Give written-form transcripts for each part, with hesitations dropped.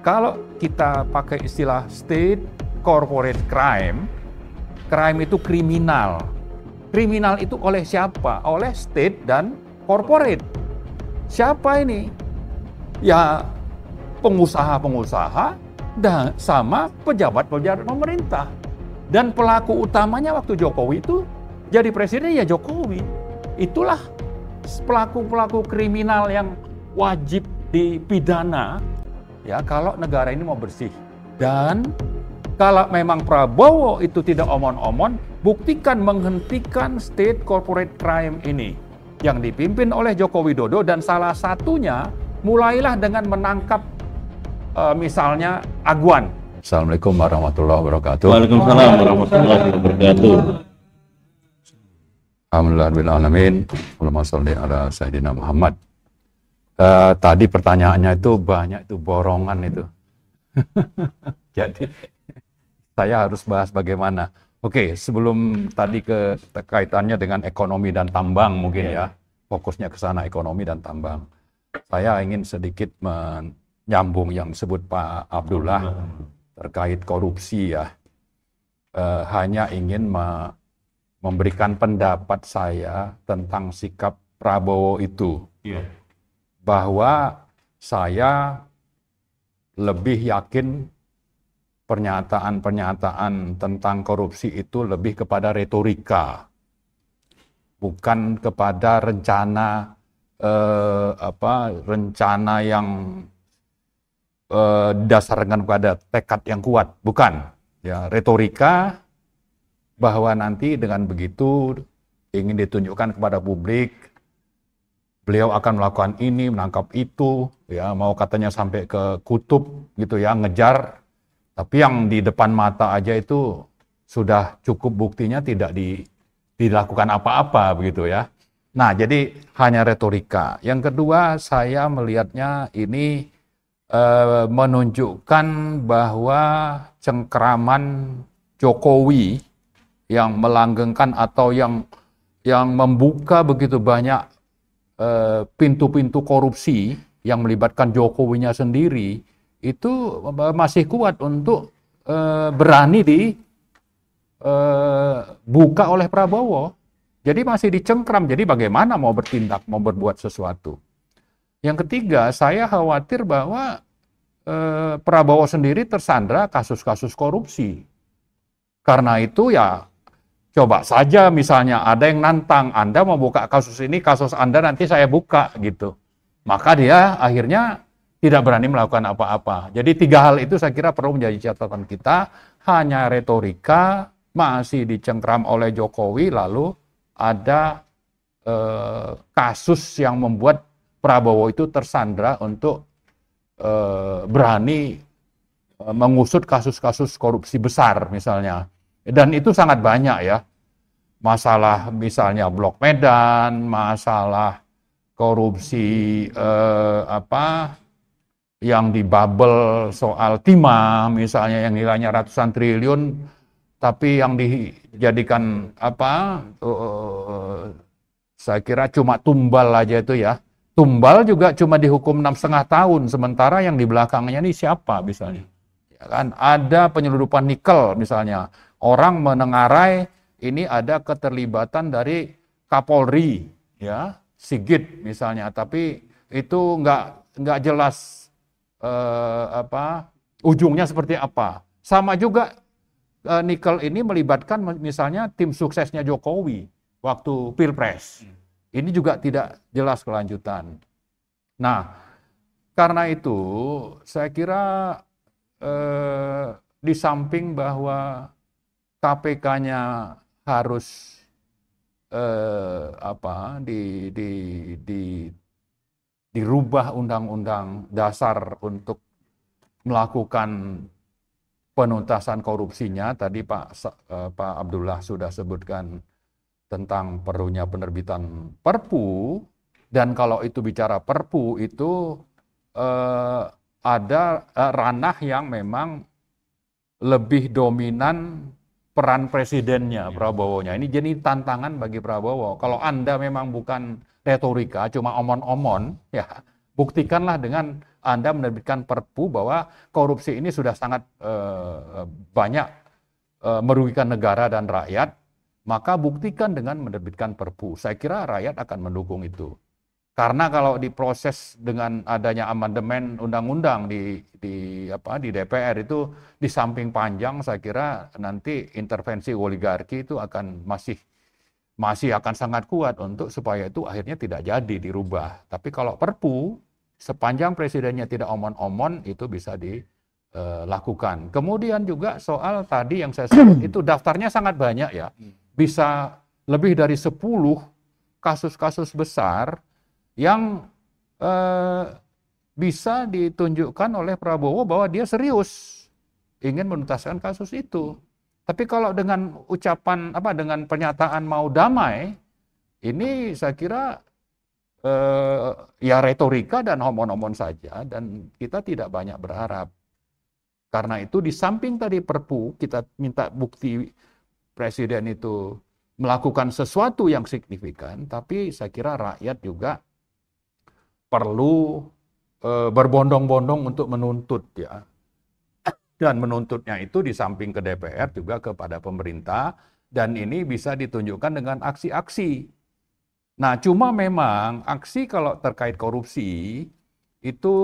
kalau kita pakai istilah state corporate crime, crime itu kriminal. Kriminal itu oleh siapa? Oleh state dan corporate. Siapa ini? Ya pengusaha-pengusaha dan sama pejabat-pejabat pemerintah. Dan pelaku utamanya waktu Jokowi itu jadi presiden ya Jokowi. Itulah pelaku-pelaku kriminal yang wajib dipidana ya kalau negara ini mau bersih. Dan kalau memang Prabowo itu tidak omon-omon, buktikan menghentikan state corporate crime ini yang dipimpin oleh Joko Widodo, dan salah satunya mulailah dengan menangkap misalnya Agwan. Assalamualaikum warahmatullahi wabarakatuh. Waalaikumsalam warahmatullahi wabarakatuh. Alhamdulillahirrahmanirrahim. Allahumma sholli ala Sayyidina Muhammad. Tadi pertanyaannya itu banyak itu borongan itu. Jadi saya harus bahas bagaimana. Oke, sebelum tadi kaitannya dengan ekonomi dan tambang mungkin ya. Fokusnya ke sana, ekonomi dan tambang. Saya ingin sedikit menyambung yang disebut Pak Abdullah terkait korupsi ya. Hanya ingin memberikan pendapat saya tentang sikap Prabowo itu. Bahwa saya lebih yakin pernyataan-pernyataan tentang korupsi itu lebih kepada retorika, bukan kepada rencana rencana yang didasarkan pada tekad yang kuat, bukan. Ya, retorika bahwa nanti dengan begitu ingin ditunjukkan kepada publik beliau akan melakukan ini, menangkap itu, ya mau katanya sampai ke kutub gitu ya, ngejar. Tapi yang di depan mata aja itu sudah cukup buktinya tidak dilakukan apa-apa begitu ya. Nah, jadi hanya retorika. Yang kedua, saya melihatnya ini menunjukkan bahwa cengkeraman Jokowi yang melanggengkan atau yang membuka begitu banyak pintu-pintu korupsi yang melibatkan Jokowinya sendiri itu masih kuat untuk berani dibuka oleh Prabowo. Jadi masih dicengkram. Jadi bagaimana mau bertindak, mau berbuat sesuatu. Yang ketiga, saya khawatir bahwa Prabowo sendiri tersandra kasus-kasus korupsi. Karena itu ya coba saja misalnya ada yang nantang, Anda mau buka kasus ini, kasus Anda nanti saya buka gitu. Maka dia akhirnya tidak berani melakukan apa-apa. Jadi tiga hal itu saya kira perlu menjadi catatan kita. Hanya retorika, masih dicengkram oleh Jokowi, lalu ada kasus yang membuat Prabowo itu tersandra untuk berani mengusut kasus-kasus korupsi besar misalnya. Dan itu sangat banyak ya. Masalah misalnya Blok Medan, masalah korupsi yang di bubble soal timah misalnya yang nilainya ratusan triliun, tapi yang dijadikan saya kira cuma tumbal aja itu ya. Tumbal juga cuma dihukum 6,5 tahun, sementara yang di belakangnya ini siapa misalnya. Ya kan? Ada penyeludupan nikel misalnya. Orang menengarai ini ada keterlibatan dari Kapolri, ya, Sigit misalnya, tapi itu nggak jelas ujungnya seperti apa. Sama juga nikel ini melibatkan misalnya tim suksesnya Jokowi waktu Pilpres. Ini juga tidak jelas kelanjutan. Nah, karena itu saya kira di samping bahwa KPK-nya harus dirubah undang-undang dasar untuk melakukan penuntasan korupsinya. Tadi Pak Abdullah sudah sebutkan tentang perlunya penerbitan Perpu, dan kalau itu bicara Perpu itu ada ranah yang memang lebih dominan peran presidennya, Prabowo-nya. Ini jadi tantangan bagi Prabowo. Kalau Anda memang bukan retorika, cuma omon-omon, ya buktikanlah dengan Anda menerbitkan perpu bahwa korupsi ini sudah sangat banyak merugikan negara dan rakyat, maka buktikan dengan menerbitkan perpu. Saya kira rakyat akan mendukung itu. Karena kalau diproses dengan adanya amandemen undang-undang di DPR itu di samping panjang, saya kira nanti intervensi oligarki itu akan masih akan sangat kuat untuk supaya itu akhirnya tidak jadi dirubah. Tapi kalau perpu sepanjang presidennya tidak omon-omon itu bisa dilakukan. Kemudian juga soal tadi yang saya sebut itu daftarnya sangat banyak ya. Bisa lebih dari 10 kasus-kasus besar yang bisa ditunjukkan oleh Prabowo bahwa dia serius ingin menuntaskan kasus itu. Tapi kalau dengan ucapan dengan pernyataan mau damai, ini saya kira ya retorika dan omon-omon saja, dan kita tidak banyak berharap. Karena itu di samping tadi perpu kita minta bukti presiden itu melakukan sesuatu yang signifikan, tapi saya kira rakyat juga perlu berbondong-bondong untuk menuntut ya. Dan menuntutnya itu di samping ke DPR juga kepada pemerintah, dan ini bisa ditunjukkan dengan aksi-aksi. Nah, cuma memang aksi kalau terkait korupsi itu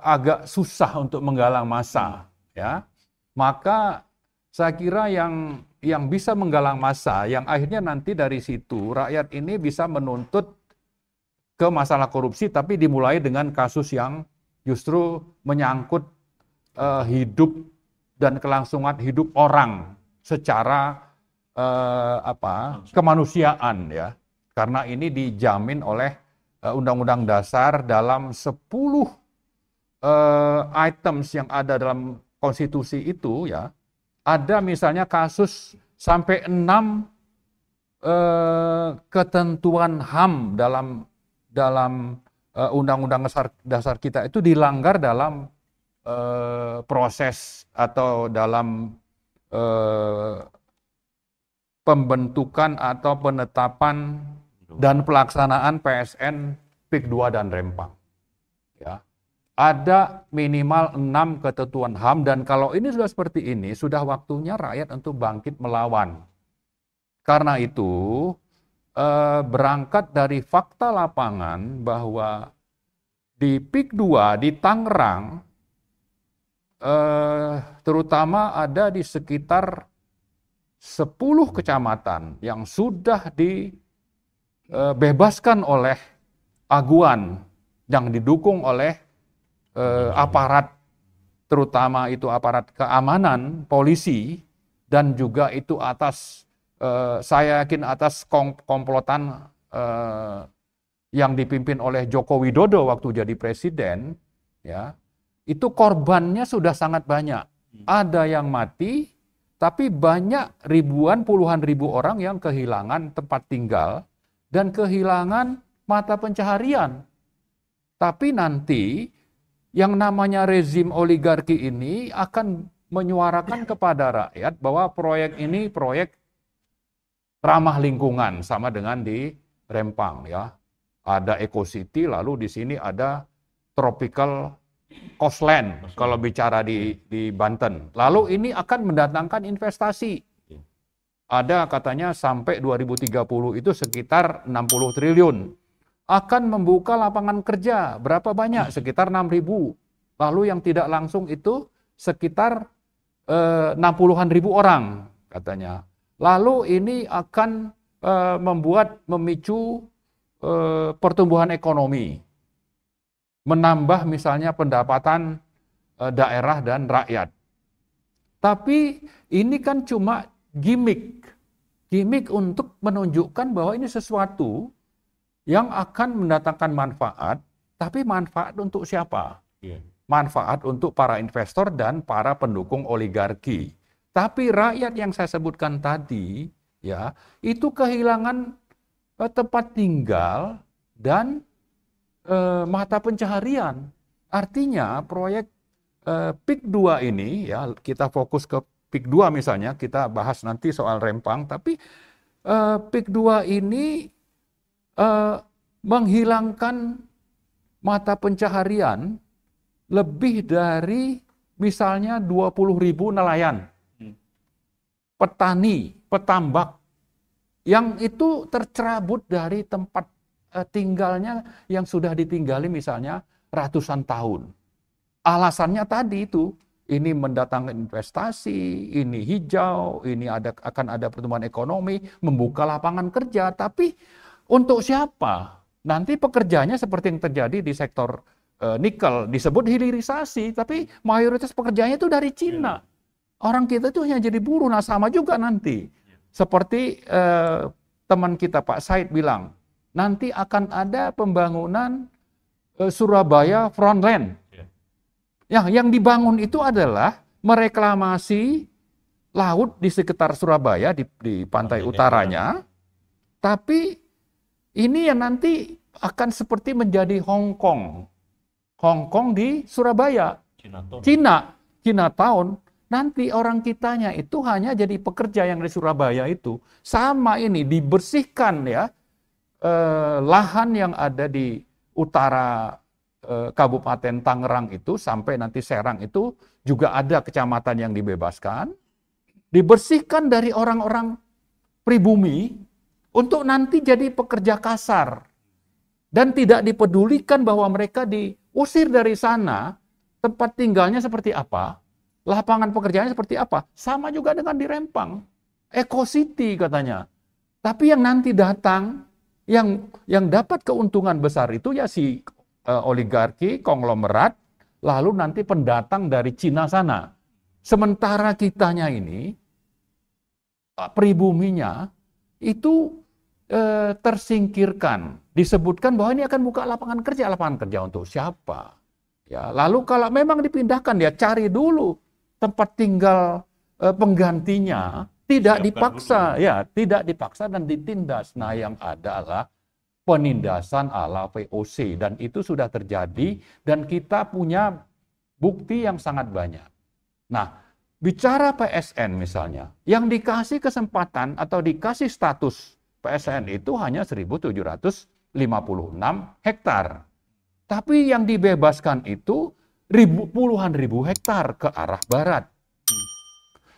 agak susah untuk menggalang massa ya. Maka saya kira yang bisa menggalang massa, yang akhirnya nanti dari situ rakyat ini bisa menuntut ke masalah korupsi, tapi dimulai dengan kasus yang justru menyangkut hidup dan kelangsungan hidup orang secara kemanusiaan ya. Karena ini dijamin oleh Undang-Undang Dasar dalam 10 items yang ada dalam konstitusi itu ya. Ada misalnya kasus sampai 6 ketentuan HAM dalam Undang-Undang Dasar kita itu dilanggar dalam proses atau dalam pembentukan atau penetapan dan pelaksanaan PSN PIK 2 dan Rempang. Ya. Ada minimal 6 ketentuan HAM, dan kalau ini sudah seperti ini, sudah waktunya rakyat untuk bangkit melawan. Karena itu berangkat dari fakta lapangan bahwa di PIK 2 di Tangerang terutama ada di sekitar 10 kecamatan yang sudah dibebaskan oleh aguan yang didukung oleh aparat, terutama itu aparat keamanan, polisi, dan juga itu atas saya yakin atas komplotan yang dipimpin oleh Joko Widodo waktu jadi presiden, ya, itu korbannya sudah sangat banyak. Ada yang mati, tapi banyak ribuan, puluhan ribu orang yang kehilangan tempat tinggal dan kehilangan mata pencaharian. Tapi nanti yang namanya rezim oligarki ini akan menyuarakan kepada rakyat bahwa proyek ini proyek ramah lingkungan, sama dengan di Rempang ya. Ada Eco City, lalu di sini ada Tropical Coastland kalau bicara di Banten. Lalu ini akan mendatangkan investasi. Ada katanya sampai 2030 itu sekitar 60 triliun. Akan membuka lapangan kerja berapa banyak? Sekitar 6.000. Lalu yang tidak langsung itu sekitar 60-an ribu orang katanya. Lalu ini akan memicu pertumbuhan ekonomi, menambah misalnya pendapatan daerah dan rakyat. Tapi ini kan cuma gimmick untuk menunjukkan bahwa ini sesuatu yang akan mendatangkan manfaat, tapi manfaat untuk siapa? Manfaat untuk para investor dan para pendukung oligarki. Tapi rakyat yang saya sebutkan tadi, ya, itu kehilangan tempat tinggal dan mata pencaharian. Artinya proyek PIK 2 ini, ya, kita fokus ke PIK 2 misalnya, kita bahas nanti soal Rempang, tapi PIK 2 ini menghilangkan mata pencaharian lebih dari misalnya 20.000 nelayan, petani, petambak, yang itu tercerabut dari tempat tinggalnya yang sudah ditinggali misalnya ratusan tahun. Alasannya tadi itu, ini mendatangkan investasi, ini hijau, ini akan ada pertumbuhan ekonomi, membuka lapangan kerja. Tapi untuk siapa? Nanti pekerjaannya seperti yang terjadi di sektor nikel, disebut hilirisasi, tapi mayoritas pekerjaannya itu dari Cina. Orang kita itu hanya jadi buruh, nah sama juga nanti. Seperti teman kita Pak Said bilang, nanti akan ada pembangunan Surabaya Frontline. Yang dibangun itu adalah mereklamasi laut di sekitar Surabaya, di pantai utaranya, tapi ini yang nanti akan seperti menjadi Hong Kong. Hong Kong di Surabaya. Chinatown. Nanti orang kitanya itu hanya jadi pekerja yang di Surabaya itu. Sama ini, dibersihkan ya, lahan yang ada di utara Kabupaten Tangerang itu sampai nanti Serang itu juga ada kecamatan yang dibebaskan, dibersihkan dari orang-orang pribumi untuk nanti jadi pekerja kasar dan tidak dipedulikan bahwa mereka diusir dari sana, tempat tinggalnya seperti apa, lapangan pekerjaannya seperti apa, sama juga dengan di Rempang, Eco City katanya. Tapi yang nanti datang, yang dapat keuntungan besar itu ya si oligarki, konglomerat, lalu nanti pendatang dari Cina sana. Sementara kitanya ini, pribuminya, itu tersingkirkan. Disebutkan bahwa ini akan buka lapangan kerja untuk siapa? Ya, lalu kalau memang dipindahkan, ya cari dulu tempat tinggal penggantinya, tidak dipaksa, ya tidak dipaksa dan ditindas. Nah, yang adalah penindasan ala VOC, dan itu sudah terjadi dan kita punya bukti yang sangat banyak. Nah, bicara PSN misalnya, yang dikasih kesempatan atau dikasih status PSN itu hanya 1.756 hektar. Tapi yang dibebaskan itu puluhan ribu hektar ke arah barat.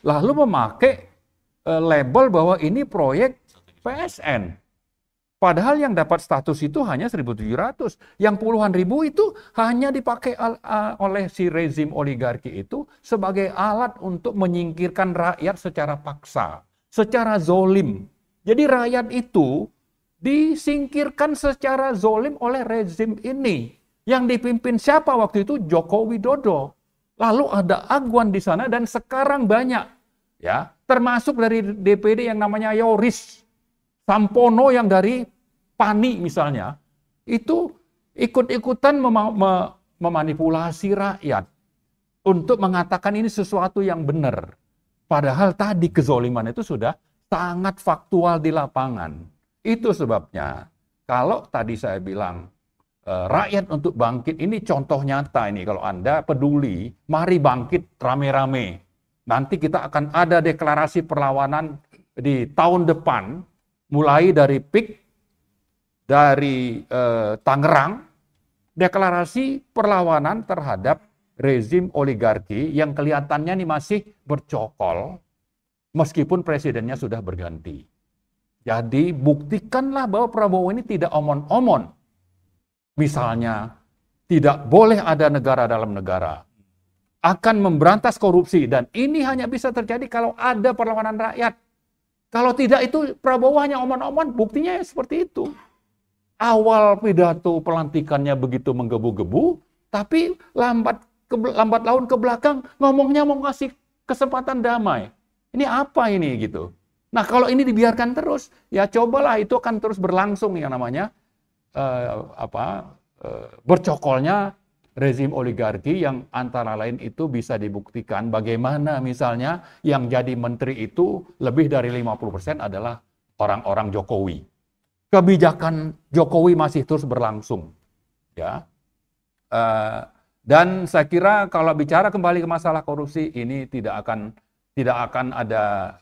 Lalu memakai label bahwa ini proyek PSN. Padahal yang dapat status itu hanya 1.700. Yang puluhan ribu itu hanya dipakai oleh si rezim oligarki itu sebagai alat untuk menyingkirkan rakyat secara paksa, secara zolim. Jadi rakyat itu disingkirkan secara zolim oleh rezim ini. Yang dipimpin siapa waktu itu? Joko Widodo. Lalu ada Agwan di sana dan sekarang banyak, ya, termasuk dari DPD yang namanya Yoris Sampono yang dari PANI misalnya, itu ikut-ikutan memanipulasi rakyat untuk mengatakan ini sesuatu yang benar. Padahal tadi kezoliman itu sudah sangat faktual di lapangan. Itu sebabnya, kalau tadi saya bilang, rakyat untuk bangkit, ini contoh nyata ini. Kalau Anda peduli, mari bangkit rame-rame. Nanti kita akan ada deklarasi perlawanan di tahun depan, mulai dari PIK, dari Tangerang, deklarasi perlawanan terhadap rezim oligarki yang kelihatannya ini masih bercokol, meskipun presidennya sudah berganti. Jadi buktikanlah bahwa Prabowo ini tidak omon-omon. Misalnya, tidak boleh ada negara dalam negara, akan memberantas korupsi, dan ini hanya bisa terjadi kalau ada perlawanan rakyat. Kalau tidak, itu Prabowo hanya omon-omon, buktinya ya seperti itu. Awal pidato pelantikannya begitu menggebu-gebu, tapi lambat laun ke belakang ngomongnya mau kasih kesempatan damai. Ini apa ini gitu? Nah, kalau ini dibiarkan terus, ya cobalah itu akan terus berlangsung yang namanya bercokolnya rezim oligarki, yang antara lain itu bisa dibuktikan bagaimana misalnya yang jadi menteri itu lebih dari 50% adalah orang-orang Jokowi. Kebijakan Jokowi masih terus berlangsung, ya. Dan saya kira kalau bicara kembali ke masalah korupsi ini tidak akan ada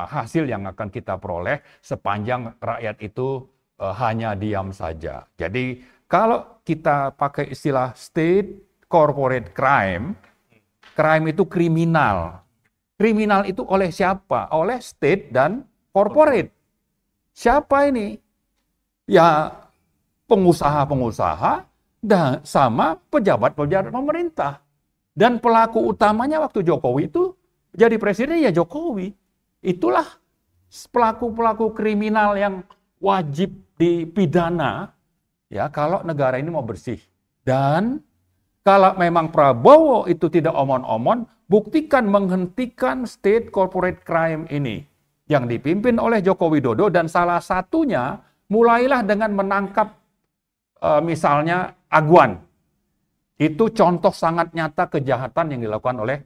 hasil yang akan kita peroleh sepanjang rakyat itu hanya diam saja. Jadi kalau kita pakai istilah state corporate crime, crime itu kriminal. Kriminal itu oleh siapa? Oleh state dan corporate. Siapa ini? Ya pengusaha-pengusaha dan sama pejabat-pejabat pemerintah. Dan pelaku utamanya waktu Jokowi itu jadi presiden ya Jokowi. Itulah pelaku-pelaku kriminal yang wajib dipidana ya kalau negara ini mau bersih. Dan kalau memang Prabowo itu tidak omon-omon, buktikan menghentikan state corporate crime ini yang dipimpin oleh Joko Widodo, dan salah satunya mulailah dengan menangkap misalnya Agwan. Itu contoh sangat nyata kejahatan yang dilakukan oleh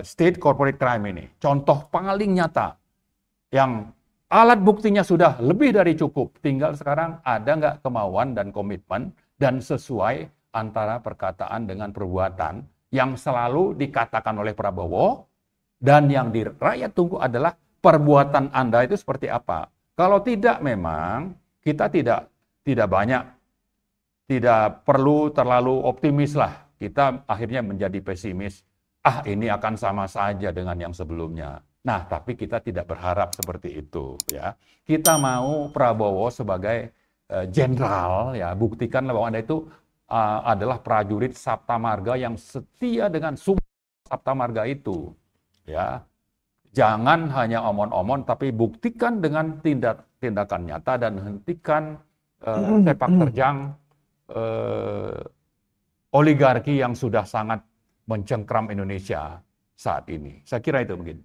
state corporate crime ini. Contoh paling nyata yang alat buktinya sudah lebih dari cukup. Tinggal sekarang ada nggak kemauan dan komitmen dan sesuai antara perkataan dengan perbuatan yang selalu dikatakan oleh Prabowo, dan yang di rakyat tunggu adalah perbuatan Anda itu seperti apa. Kalau tidak, memang kita tidak perlu terlalu optimis lah. Kita akhirnya menjadi pesimis. Ini akan sama saja dengan yang sebelumnya. Nah, tapi kita tidak berharap seperti itu, ya. Kita mau Prabowo sebagai jenderal, ya, buktikanlah bahwa Anda itu adalah prajurit Sabta Marga yang setia dengan sumpah Sabta Marga itu, ya. Jangan hanya omon-omon, tapi buktikan dengan tindakan nyata dan hentikan sepak terjang oligarki yang sudah sangat mencengkram Indonesia saat ini. Saya kira itu mungkin.